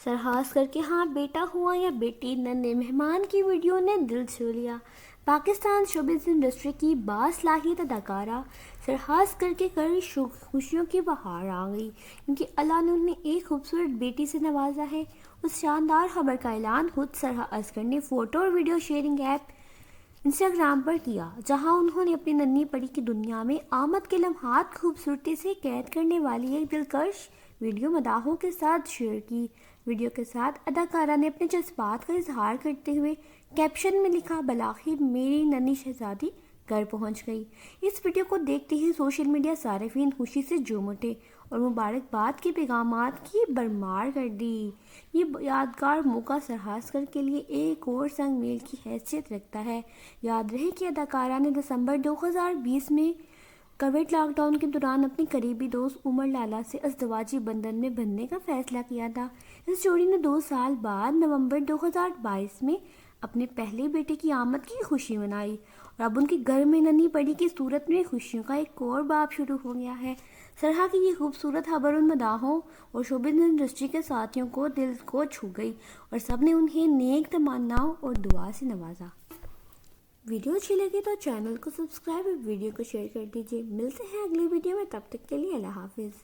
سرحاس کر کے ہاں بیٹا ہوا یا بیٹی، ننھے مہمان کی ویڈیو نے دل چھو لیا۔ پاکستان شوبز انڈسٹری کی باصلاحیت اداکارہ سرحاس کر کے خوشیوں کی بہار آ گئی، کیونکہ اللہ نے انہیں ایک خوبصورت بیٹی سے نوازا ہے۔ اس شاندار خبر کا اعلان خود سرحا اصغر نے فوٹو اور ویڈیو شیئرنگ ایپ انسٹاگرام پر کیا، جہاں انہوں نے اپنی ننھی پری کی دنیا میں آمد کے لمحات خوبصورتی سے قید کرنے والی ایک دلکش ویڈیو مداحوں کے ساتھ شیئر کی۔ ویڈیو کے ساتھ اداکارہ نے اپنے جذبات کا اظہار کرتے ہوئے کیپشن میں لکھا، بالآخر میری ننھی شہزادی گھر پہنچ گئی۔ اس ویڈیو کو دیکھتے ہی سوشل میڈیا صارفین خوشی سے جھوم اٹھے اور مبارکباد کے پیغامات کی بھرمار کر دی۔ یہ یادگار موقع سرحاس کر کے لیے ایک اور سنگ میل کی حیثیت رکھتا ہے۔ یاد رہے کہ اداکارہ نے دسمبر 2020 میں کووڈ لاک ڈاؤن کے دوران اپنی قریبی دوست عمر لالا سے ازدواجی بندھن میں بندھنے کا فیصلہ کیا تھا۔ اس جوڑی نے 2 سال بعد نومبر 2022 میں اپنے پہلے بیٹے کی آمد کی خوشی منائی، اور اب ان کے گھر میں ننھی پری کی صورت میں خوشیوں کا ایک اور باب شروع ہو گیا ہے۔ سرحا کی یہ خوبصورت خبر ان مداحوں اور شوبز انڈسٹری کے ساتھیوں کو دل کو چھو گئی، اور سب نے انہیں نیک تمناؤں اور دعا سے نوازا۔ ویڈیو اچھی لگی تو چینل کو سبسکرائب اور ویڈیو کو شیئر کر دیجیے۔ ملتے ہیں اگلی ویڈیو میں، تب تک کے لیے اللہ حافظ۔